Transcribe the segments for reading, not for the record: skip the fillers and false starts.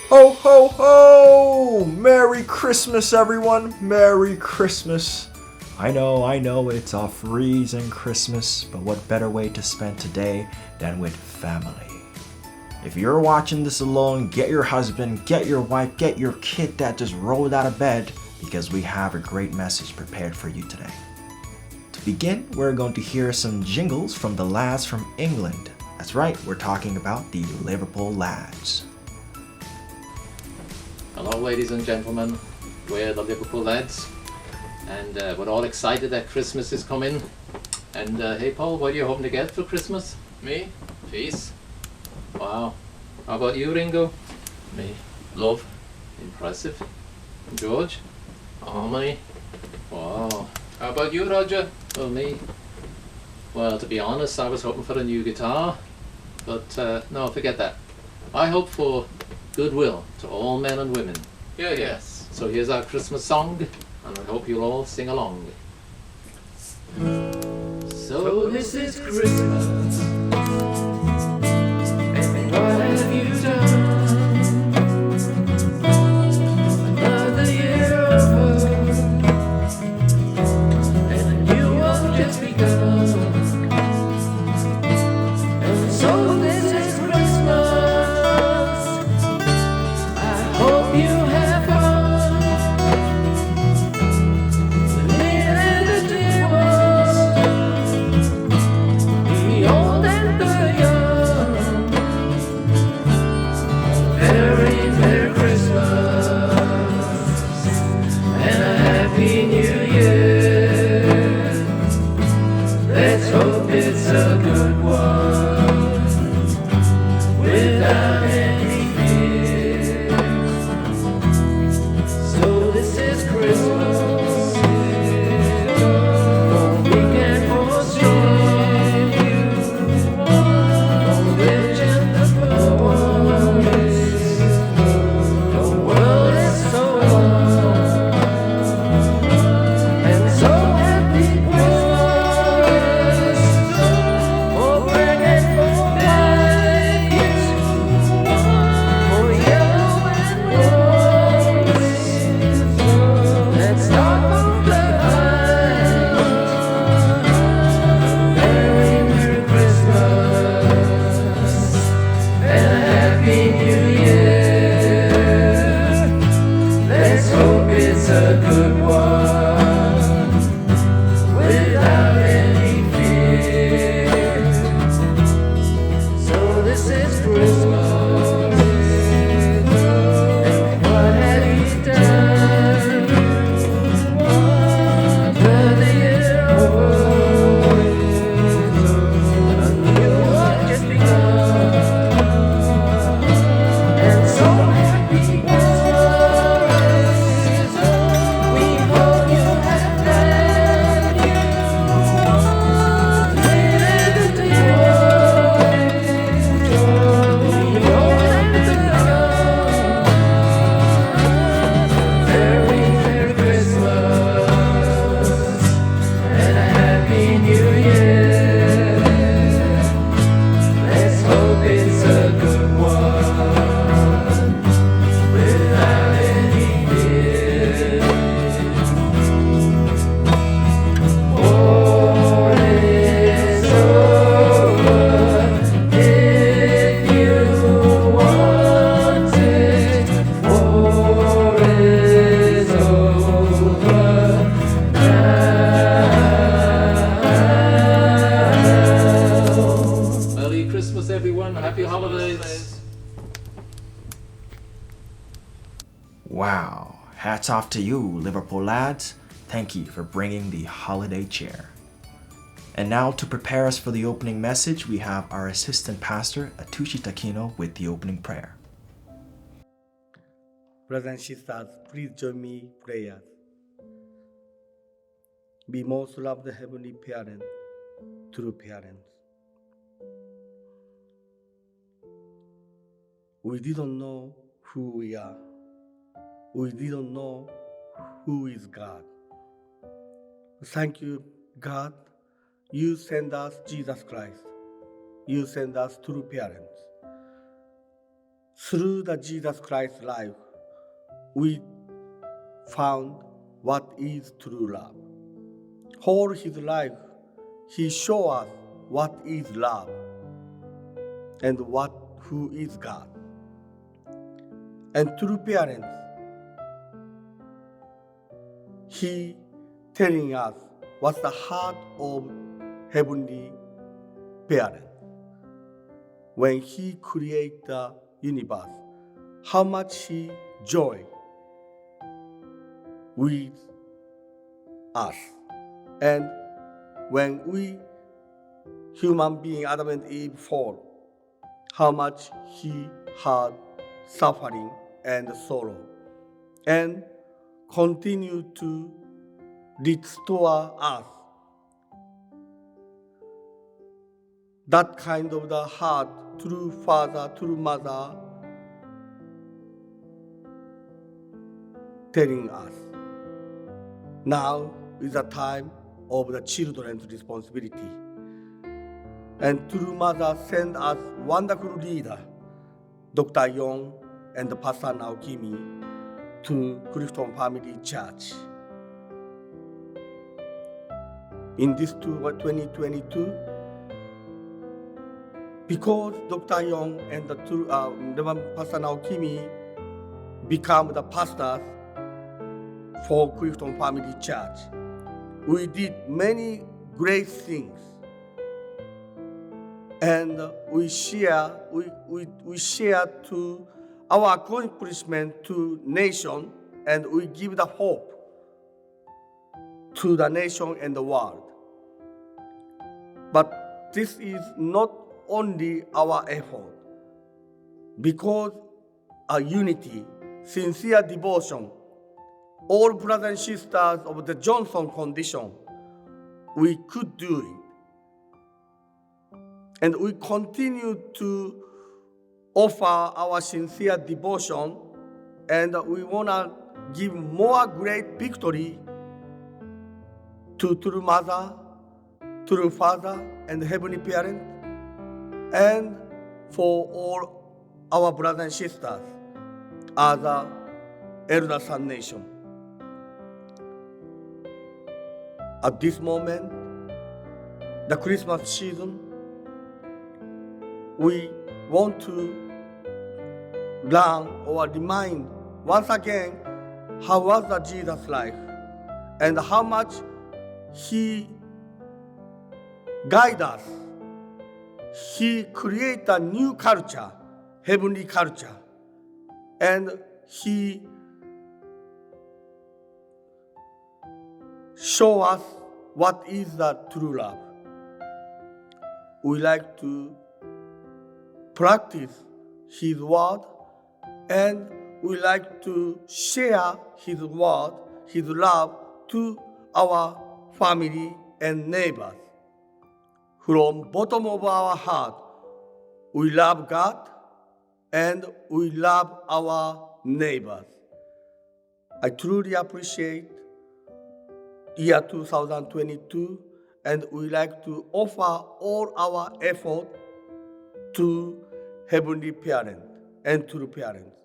Ho ho ho! Merry Christmas, everyone! Merry Christmas! I know, it's a freezing Christmas, but what better way to spend today than with family? If you're watching this alone, get your husband, get your wife, get your kid that just rolled out of bed because we have a great message prepared for you today. To begin, we're going to hear some jingles from the lads from England. That's right, we're talking about the Liverpool lads. Hello ladies and gentlemen, we're the Liverpool lads and we're all excited that Christmas is coming. And hey Paul, what are you hoping to get for Christmas? Me? Peace. Wow. How about you, Ringo? Me? Love. Impressive. George? Harmony. Wow. How about you, Roger? Well, me? Well, to be honest, I was hoping for a new guitar, but no, forget that. I hope for goodwill to all men and women. Yes. So here's our Christmas song, and I hope you'll all sing along. So this is Christmas, and what have you done? Another year over, and a new one just begun. And so this is Christmas. Hope you have fun. The near and the dear ones, the old and the young. Very Merry Christmas and a Happy New Year. Let's hope it's a good one without any fear. So this is Christmas, for weak and for strong, for rich and the poor. The world is so long and so happy Christmas, for black and for white, for yellow and white. Let's start from the height. Very Merry Christmas and a Happy New Year. Let's hope it's a good one without any fear. So this is Christmas, and what have you done? Another year over, a new one just begun. And so happy Christmas, we hope you have that live in the the old and the young. Very Merry Christmas and a Happy New Year. Let's hope it's a good one without any fear. War is over if you want it. War is over now. Merry Christmas, everyone. Happy holidays. Wow, hats off to you, Liverpool lads. Thank you for bringing the holiday cheer. And now to prepare us for the opening message, we have our assistant pastor, Atushi Takino, with the opening prayer. Brothers and sisters, please join me prayer. Be most loved heavenly parent, true parents. We didn't know who we are. We didn't know who is God. Thank you, God. You send us Jesus Christ. You send us true parents. Through the Jesus Christ life, we found what is true love. All his life, he showed us what is love and who is God. And true parents, he telling us what's the heart of heavenly parent. When he create the universe, how much he joy with us. And when we human being Adam and Eve fall, how much he had suffering and sorrow, and continue to restore us. That kind of the heart, true father, true mother, telling us, now is the time of the children's responsibility. And true mother send us wonderful leader, Dr. Young and Pastor Naokimi, to Clifton Family Church. In this 2022, because Dr. Young and the Pastor Naokimi become the pastors for Clifton Family Church, we did many great things. And we share to our accomplishment to nation, and we give the hope to the nation and the world. But this is not only our effort, because our unity, sincere devotion, all brothers and sisters of the Johnson condition, we could do it. And we continue to offer our sincere devotion, and we want to give more great victory to true mother, true father, and heavenly parent, and for all our brothers and sisters as a elder son nation. At this moment, the Christmas season, we want to learn or remind once again how was the Jesus life and how much he guided us. He created a new culture, heavenly culture, and he showed us what is the true love. We like to practice his word, and we like to share his word, his love to our family and neighbors. From bottom of our heart, we love God and we love our neighbors. I truly appreciate year 2022, and we like to offer all our effort to Heavenly Parent and true parents.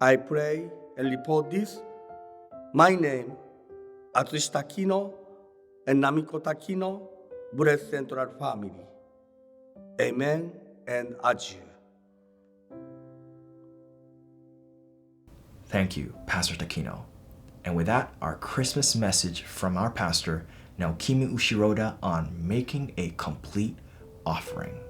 I pray and report this. My name, Atsushi Takino and Namiko Takino, Blessed Central Family. Amen and adieu. Thank you, Pastor Takino. And with that, our Christmas message from our pastor, Naokimi Ushiroda, on making a complete offering.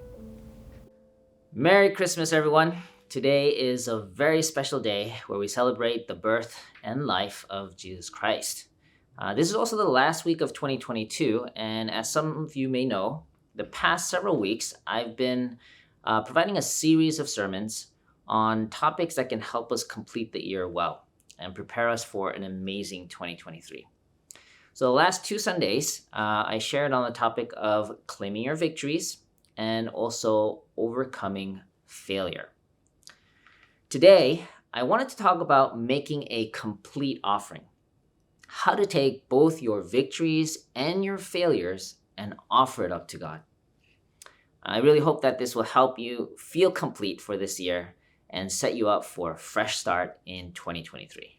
Merry Christmas, everyone. Today is a very special day where we celebrate the birth and life of Jesus Christ. This is also the last week of 2022, and as some of you may know, the past several weeks I've been providing a series of sermons on topics that can help us complete the year well and prepare us for an amazing 2023. So the last 2 Sundays, I shared on the topic of claiming your victories and also overcoming failure. Today, I wanted to talk about making a complete offering. How to take both your victories and your failures and offer it up to God. I really hope that this will help you feel complete for this year and set you up for a fresh start in 2023.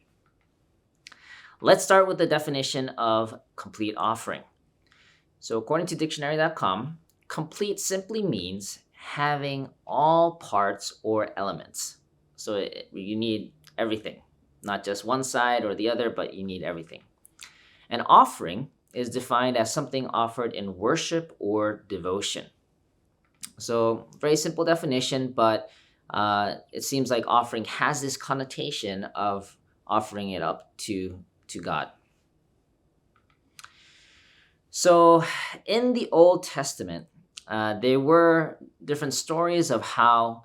Let's start with the definition of complete offering. So according to dictionary.com, complete simply means having all parts or elements. So you need everything, not just one side or the other, but you need everything. An offering is defined as something offered in worship or devotion. So very simple definition, but it seems like offering has this connotation of offering it up to God. So in the Old Testament, there were different stories of how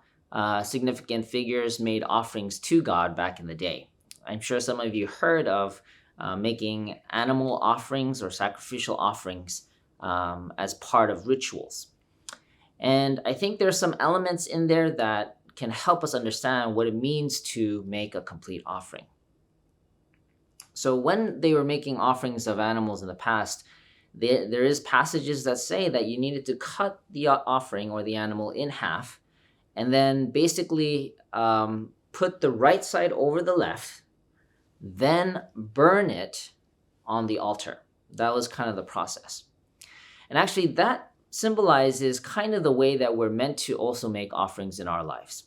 significant figures made offerings to God back in the day. I'm sure some of you heard of making animal offerings or sacrificial offerings as part of rituals. And I think there's some elements in there that can help us understand what it means to make a complete offering. So when they were making offerings of animals in the past, there is passages that say that you needed to cut the offering or the animal in half and then basically put the right side over the left, then burn it on the altar. That was kind of the process. And actually that symbolizes kind of the way that we're meant to also make offerings in our lives.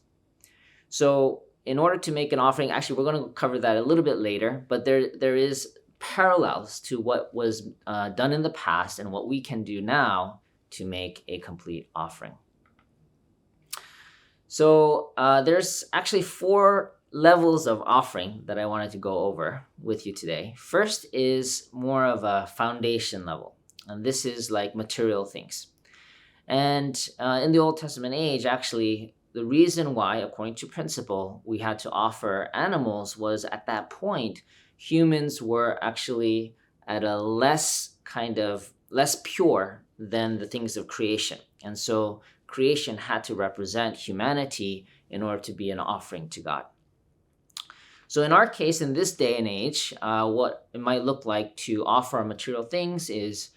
So in order to make an offering, actually we're going to cover that a little bit later, but there is parallels to what was done in the past and what we can do now to make a complete offering. So there's actually 4 levels of offering that I wanted to go over with you today. First is more of a foundation level, and this is like material things. And in the Old Testament age, actually, the reason why, according to principle, we had to offer animals was at that point, humans were actually at a less pure than the things of creation. And so creation had to represent humanity in order to be an offering to God. So in our case, in this day and age, what it might look like to offer material things is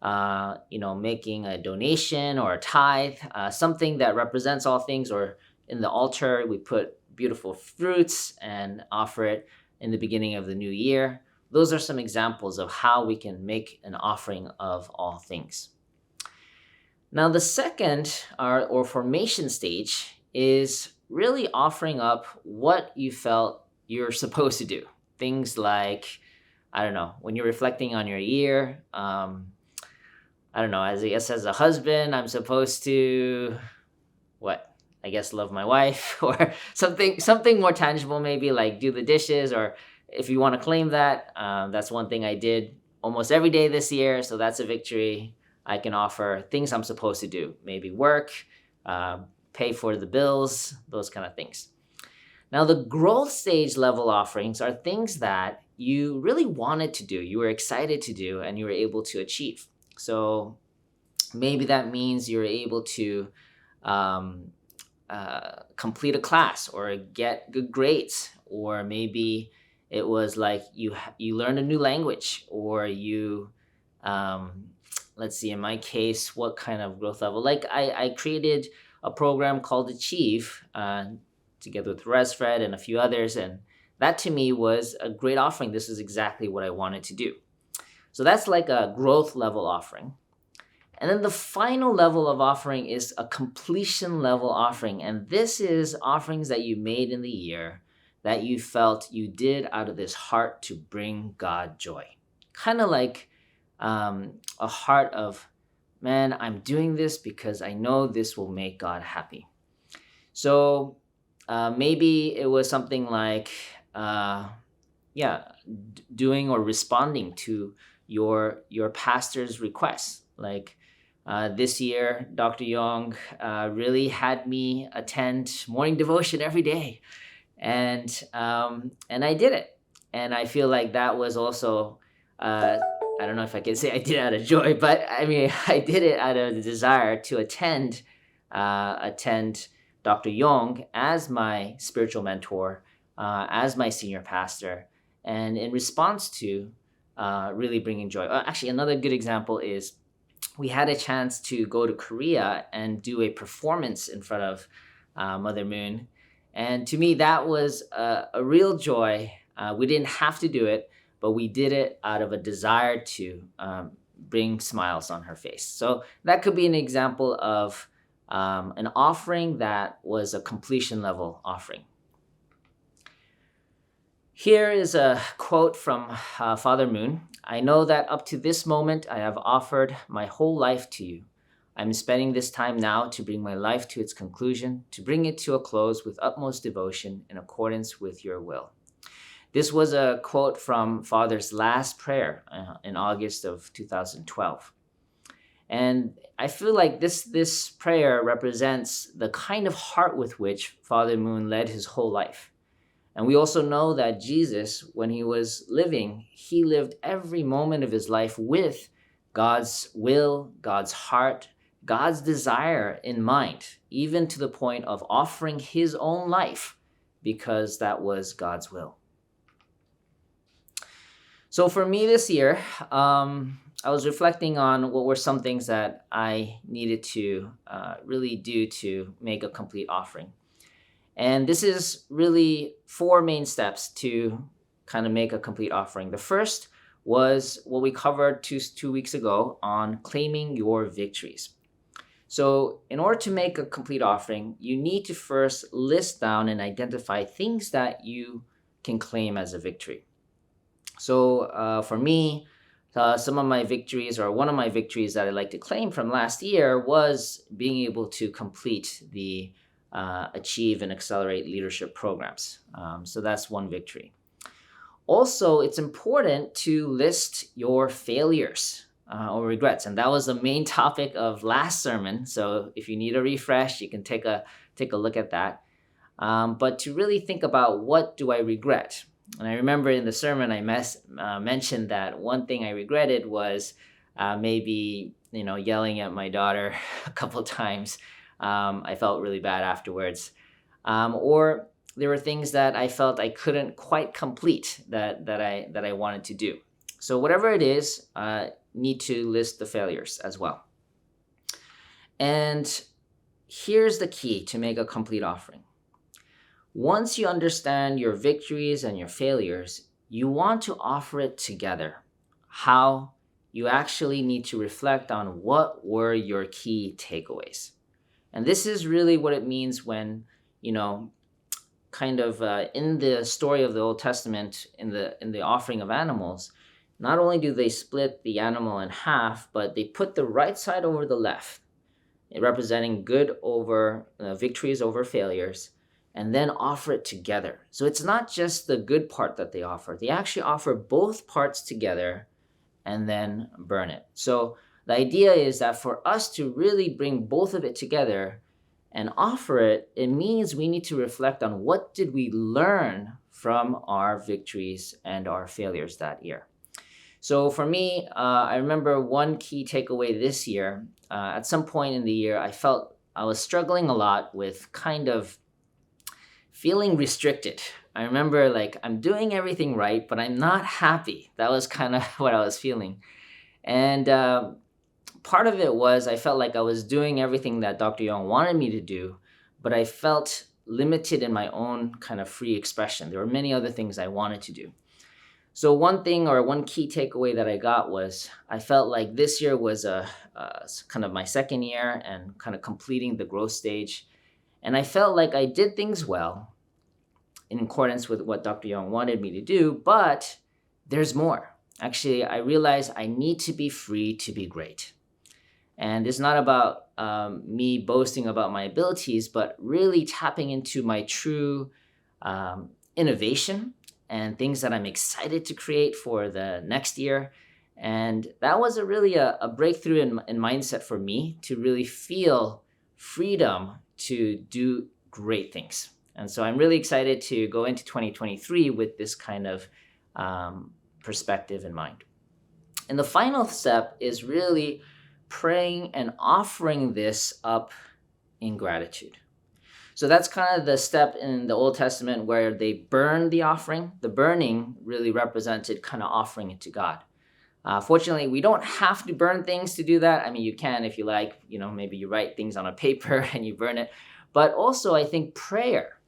making a donation or a tithe, something that represents all things, or in the altar, we put beautiful fruits and offer it in the beginning of the new year. Those are some examples of how we can make an offering of all things. Now, the second or formation stage is really offering up what you felt you're supposed to do. Things like, when you're reflecting on your year, as a husband, I'm supposed to, love my wife, or something more tangible, maybe like do the dishes, or if you want to claim that, that's one thing I did almost every day this year, so that's a victory. I can offer things I'm supposed to do, maybe work, pay for the bills, those kind of things. Now, the growth stage level offerings are things that you really wanted to do, you were excited to do, and you were able to achieve. So maybe that means you're able to complete a class or get good grades, or maybe it was like you learned a new language, or you, in my case, what kind of growth level? Like I created a program called Achieve together with Resfred and a few others, and that to me was a great offering. This is exactly what I wanted to do. So that's like a growth level offering. And then the final level of offering is a completion level offering. And this is offerings that you made in the year that you felt you did out of this heart to bring God joy. Kind of like a heart of, man, I'm doing this because I know this will make God happy. So maybe it was something like, doing or responding to your pastor's requests. Like this year, Dr. Young really had me attend morning devotion every day, and I did it. And I feel like that was also, I don't know if I can say I did it out of joy, but I mean, I did it out of the desire to attend Dr. Young as my spiritual mentor, as my senior pastor, and in response to really bringing joy. Actually, another good example is we had a chance to go to Korea and do a performance in front of Mother Moon. And to me, that was a real joy. We didn't have to do it, but we did it out of a desire to bring smiles on her face. So that could be an example of an offering that was a completion level offering. Here is a quote from Father Moon. I know that up to this moment, I have offered my whole life to you. I'm spending this time now to bring my life to its conclusion, to bring it to a close with utmost devotion in accordance with your will. This was a quote from Father's last prayer in August of 2012. And I feel like this prayer represents the kind of heart with which Father Moon led his whole life. And we also know that Jesus, when he was living, he lived every moment of his life with God's will, God's heart, God's desire in mind, even to the point of offering his own life because that was God's will. So for me this year, I was reflecting on what were some things that I needed to really do to make a complete offering. And this is really 4 main steps to kind of make a complete offering. The first was what we covered two weeks ago on claiming your victories. So in order to make a complete offering, you need to first list down and identify things that you can claim as a victory. So for me, some of my victories, or one of my victories that I'd like to claim from last year, was being able to complete the Achieve and Accelerate leadership programs. So that's one victory. Also, it's important to list your failures or regrets. And that was the main topic of last sermon. So if you need a refresh, you can take a look at that. But to really think about, what do I regret? And I remember in the sermon, I mentioned that one thing I regretted was maybe yelling at my daughter a couple of times. I felt really bad afterwards. Or there were things that I felt I couldn't quite complete that I wanted to do. So whatever it is, need to list the failures as well. And here's the key to make a complete offering. Once you understand your victories and your failures, you want to offer it together. How? You actually need to reflect on what were your key takeaways. And this is really what it means when, in the story of the Old Testament, in the offering of animals, not only do they split the animal in half, but they put the right side over the left, representing good over victories over failures, and then offer it together. So it's not just the good part that they offer. They actually offer both parts together and then burn it. So the idea is that for us to really bring both of it together and offer it, it means we need to reflect on what did we learn from our victories and our failures that year. So for me, I remember one key takeaway this year. At some point in the year, I felt I was struggling a lot with kind of feeling restricted. I remember I'm doing everything right, but I'm not happy. That was kind of what I was feeling. And part of it was I felt like I was doing everything that Dr. Young wanted me to do, but I felt limited in my own kind of free expression. There were many other things I wanted to do. So one key takeaway that I got was I felt like this year was kind of my second year and kind of completing the growth stage. And I felt like I did things well in accordance with what Dr. Young wanted me to do, but there's more. Actually, I realized I need to be free to be great. And it's not about me boasting about my abilities, but really tapping into my true innovation and things that I'm excited to create for the next year. And that was really a breakthrough in mindset for me to really feel freedom to do great things. And so I'm really excited to go into 2023 with this kind of perspective in mind. And the final step is really praying and offering this up in gratitude. So that's kind of the step in the Old Testament where they burned the offering. The burning really represented kind of offering it to God. Fortunately, we don't have to burn things to do that. I mean, you can if you like, maybe you write things on a paper and you burn it. But also, I think prayer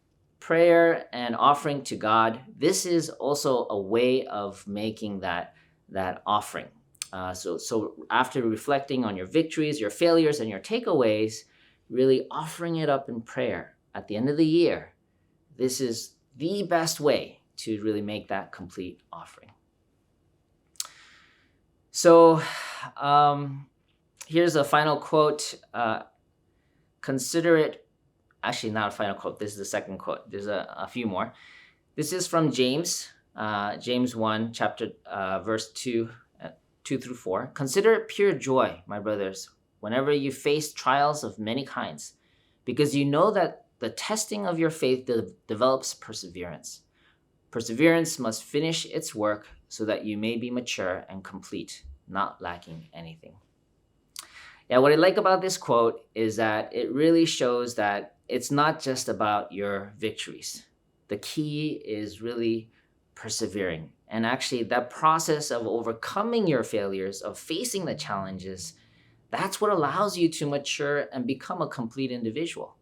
prayer and offering to God, this is also a way of making that offering. So after reflecting on your victories, your failures, and your takeaways, really offering it up in prayer at the end of the year, this is the best way to really make that complete offering. So here's a final quote. Consider it, actually not a final quote, this is the second quote. There's a few more. This is from James, James 1, chapter verse 2 through 4. Consider it pure joy, my brothers, whenever you face trials of many kinds, because you know that the testing of your faith develops perseverance. Perseverance must finish its work so that you may be mature and complete, not lacking anything. Yeah, what I like about this quote is that it really shows that it's not just about your victories. The key is really persevering. And actually, that process of overcoming your failures, of facing the challenges, that's what allows you to mature and become a complete individual,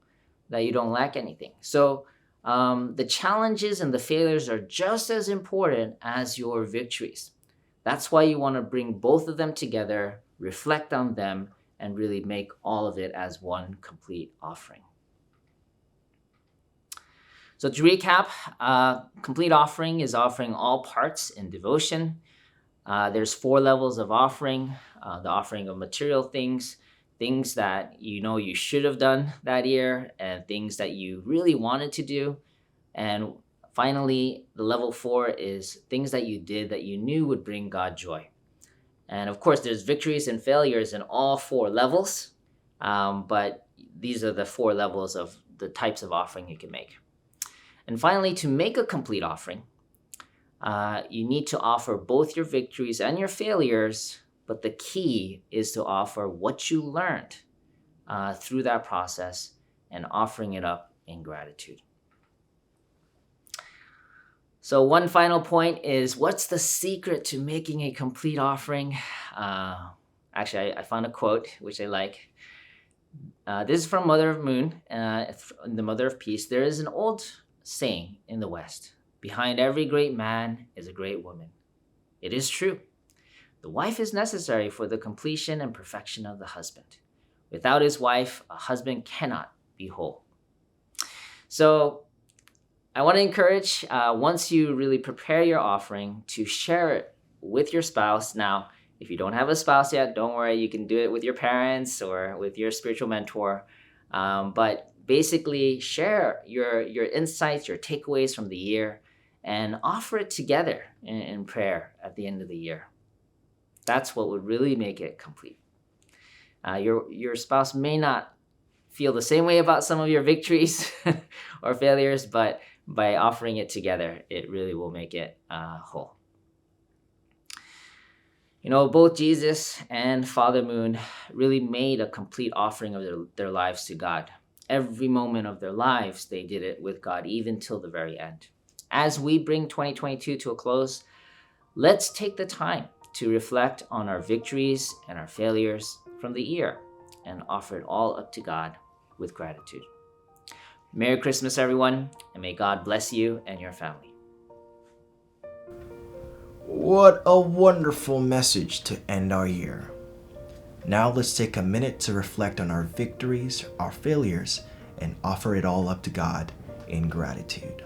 that you don't lack anything. So the challenges and the failures are just as important as your victories. That's why you want to bring both of them together, reflect on them, and really make all of it as one complete offering. So to recap, complete offering is offering all parts in devotion. There's 4 levels of offering. The offering of material things, things that you know you should have done that year, and things that you really wanted to do. And finally, the level 4 is things that you did that you knew would bring God joy. And of course, there's victories and failures in all 4 levels, but these are the 4 levels of the types of offering you can make. And finally, to make a complete offering, you need to offer both your victories and your failures, but the key is to offer what you learned through that process and offering it up in gratitude. So one final point is, what's the secret to making a complete offering? Actually, I found a quote which I like. This is from Mother of Moon, the Mother of Peace. There is an old saying in the West: behind every great man is a great woman. It is true. The wife is necessary for the completion and perfection of the husband. Without his wife, a husband cannot be whole. So I want to encourage, once you really prepare your offering, to share it with your spouse. Now, if you don't have a spouse yet, don't worry. You can do it with your parents or with your spiritual mentor. But basically, share your insights, your takeaways from the year, and offer it together in prayer at the end of the year. That's what would really make it complete. Your spouse may not feel the same way about some of your victories or failures, but by offering it together, it really will make it whole. You know, both Jesus and Father Moon really made a complete offering of their lives to God. Every moment of their lives, they did it with God, even till the very end. As we bring 2022 to a close, let's take the time to reflect on our victories and our failures from the year and offer it all up to God with gratitude. Merry Christmas, everyone, and may God bless you and your family. What a wonderful message to end our year. Now let's take a minute to reflect on our victories, our failures, and offer it all up to God in gratitude.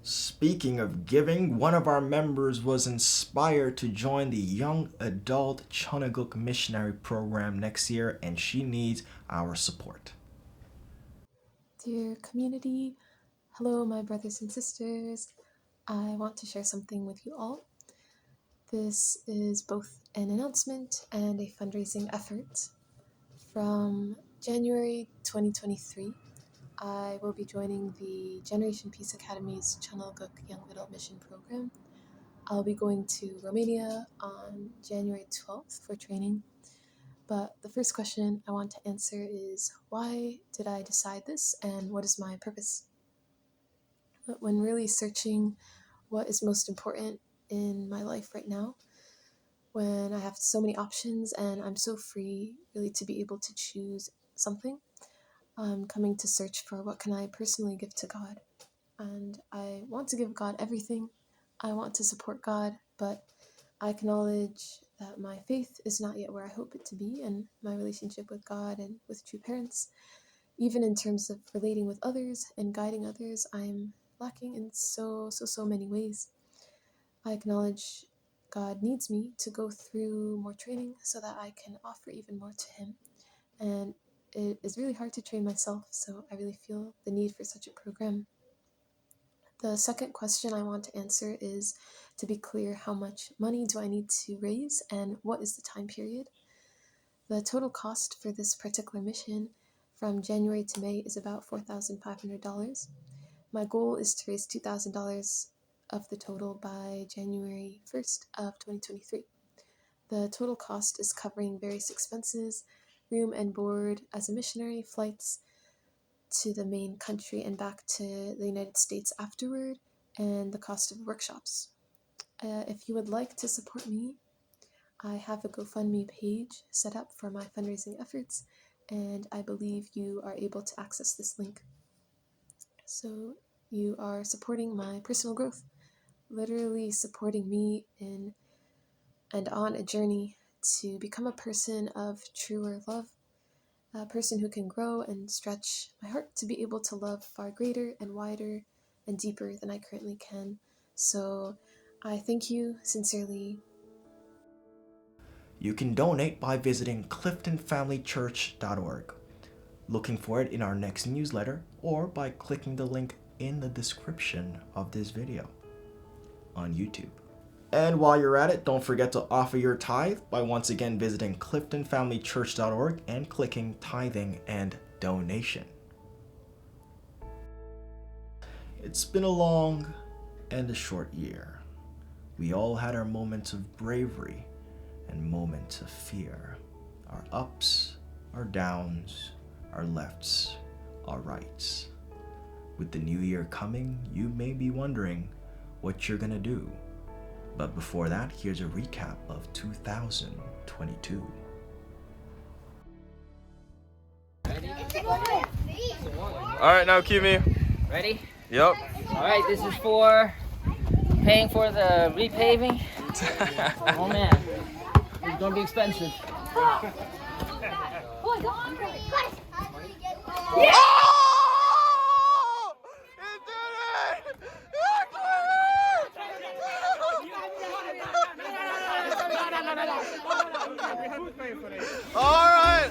Speaking of giving, one of our members was inspired to join the Young Adult Chonaguk Missionary Program next year, and she needs our support. Dear community, hello, my brothers and sisters. I want to share something with you all. This is both an announcement and a fundraising effort. From January 2023, I will be joining the Generation Peace Academy's Chonaguk Young Adult Mission Program. I'll be going to Romania on January 12th for training. But the first question I want to answer is, why did I decide this and what is my purpose? But when really searching what is most important in my life right now, when I have so many options and I'm so free really to be able to choose something, I'm coming to search for what can I personally give to God. And I want to give God everything. I want to support God, but I acknowledge that my faith is not yet where I hope it to be, and my relationship with God and with true parents, even in terms of relating with others and guiding others, I'm lacking in so many ways. I acknowledge God needs me to go through more training so that I can offer even more to Him. And it is really hard to train myself, so I really feel the need for such a program. The second question I want to answer is, to be clear, how much money do I need to raise and what is the time period? The total cost for this particular mission from January to May is about $4,500. My goal is to raise $2,000 of the total by January 1st of 2023. The total cost is covering various expenses, room and board as a missionary, flights to the main country and back to the United States afterward, and the cost of workshops. If you would like to support me, I have a GoFundMe page set up for my fundraising efforts, and I believe you are able to access this link. So you are supporting my personal growth, literally supporting me in and on a journey to become a person of truer love, a person who can grow and stretch my heart to be able to love far greater and wider and deeper than I currently can. So I thank you sincerely. You can donate by visiting cliftonfamilychurch.org, looking for it in our next newsletter, or by clicking the link in the description of this video on YouTube. And while you're at it, don't forget to offer your tithe by once again visiting cliftonfamilychurch.org and clicking tithing and donation. It's been a long and a short year. We all had our moments of bravery and moments of fear. Our ups, our downs, our lefts, our rights. With the new year coming, you may be wondering what you're gonna do. But before that, here's a recap of 2022. Alright, Naokimi. Ready? Yep. All right, this is for paying for the repaving. Oh man, it's gonna be expensive. Alright!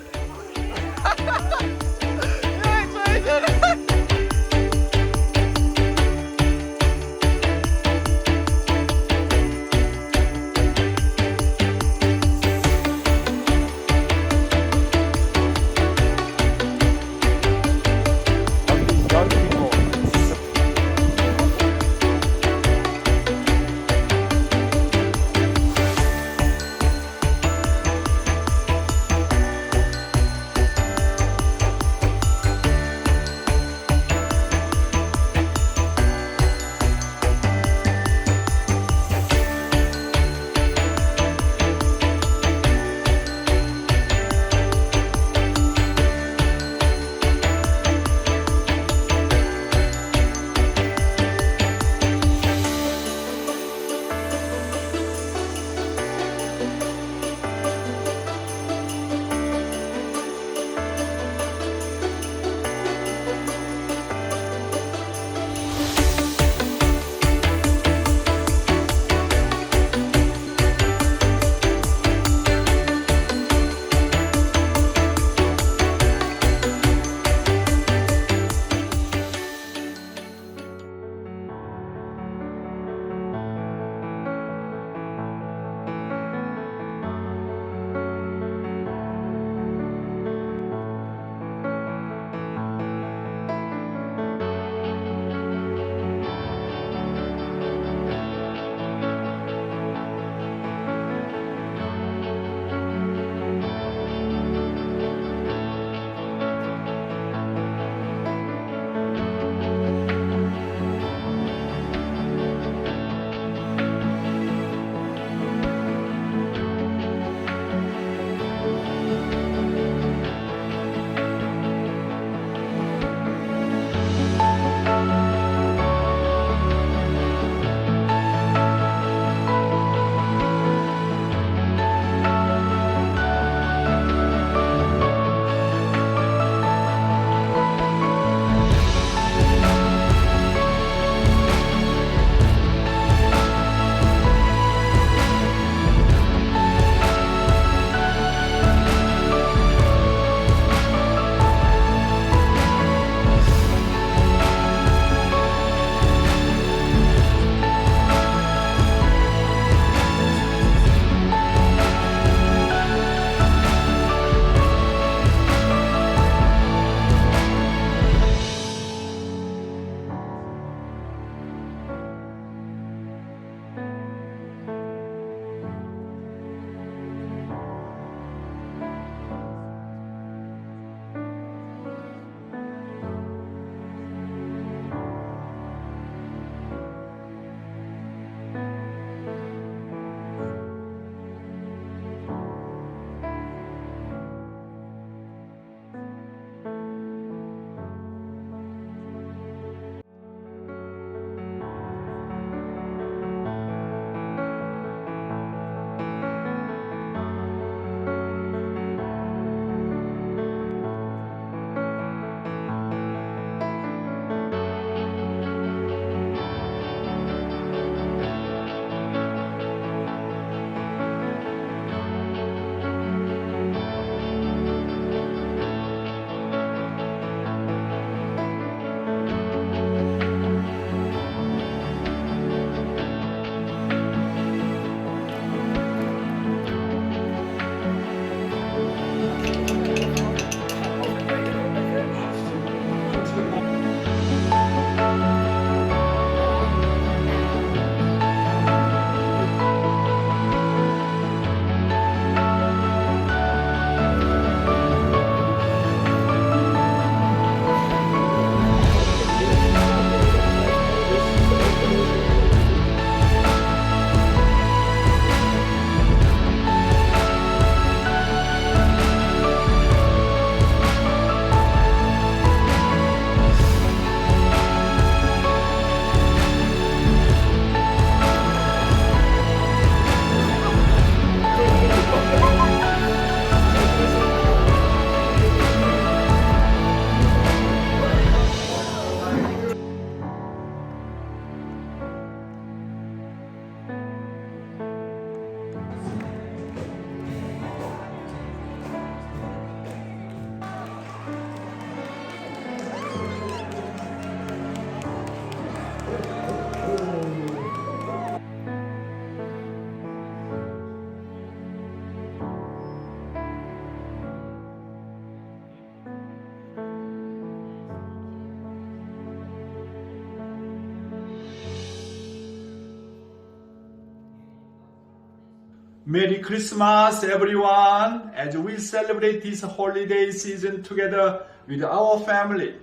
Merry Christmas, everyone, as we celebrate this holiday season together with our family.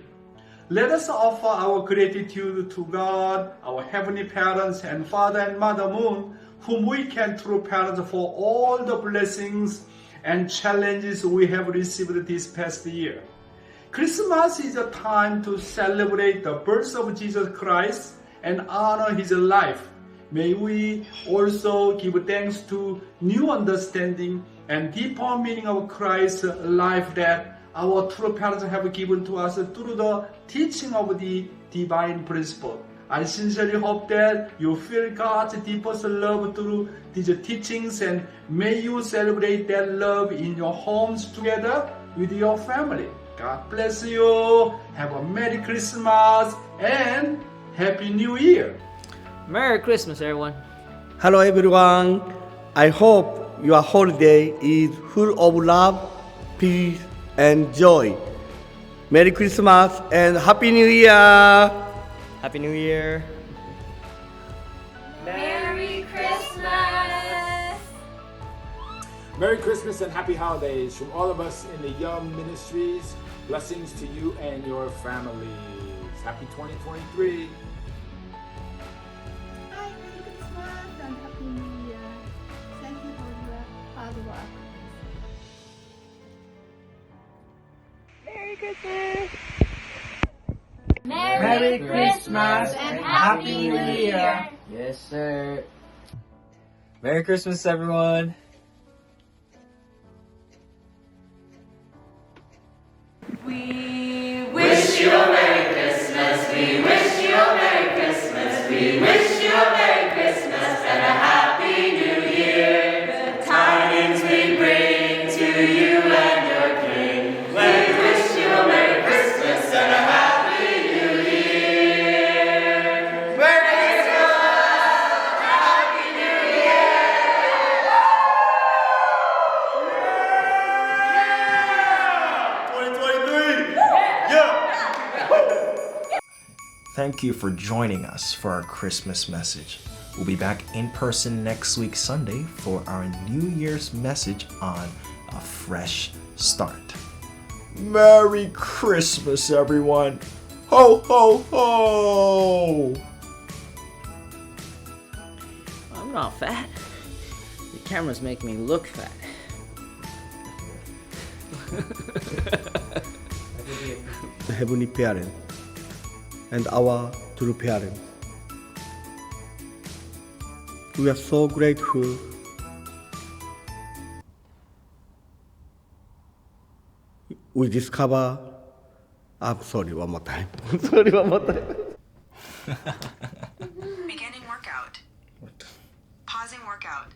Let us offer our gratitude to God, our Heavenly Parents, and Father and Mother Moon, whom we can true parents for all the blessings and challenges we have received this past year. Christmas is a time to celebrate the birth of Jesus Christ and honor His life. May we also give thanks to new understanding and deeper meaning of Christ's life that our true parents have given to us through the teaching of the divine principle. I sincerely hope that you feel God's deepest love through these teachings, and may you celebrate that love in your homes together with your family. God bless you. Have a Merry Christmas and Happy New Year. Merry Christmas, everyone. Hello everyone. I hope your holiday is full of love, peace, and joy. Merry Christmas and Happy New Year. Happy New Year. Merry Christmas! Merry Christmas and Happy Holidays from all of us in the Young Ministries. Blessings to you and your families. Happy 2023. Hi, Merry Christmas and Happy New Year. Thank you for your hard work. Merry Christmas! Merry Christmas and Happy New Year! Yes, sir. Merry Christmas, everyone. We wish you a Merry Christmas. We wish you a Merry Christmas. We wish you a Merry Christmas and a Happy New Year. The tidings we bring to you and your King. We wish you a Merry Christmas and a Happy New Year. Merry Christmas! Happy New Year! Thank you for joining us for our Christmas message. We'll be back in person next week, Sunday, for our New Year's message on a fresh start. Merry Christmas, everyone! Ho, ho, ho! I'm not fat. The cameras make me look fat. The Heavenly Parent and our true parents. We are so grateful. We discover. I'm sorry, one more time. Sorry, one more time. Beginning workout. Pausing workout.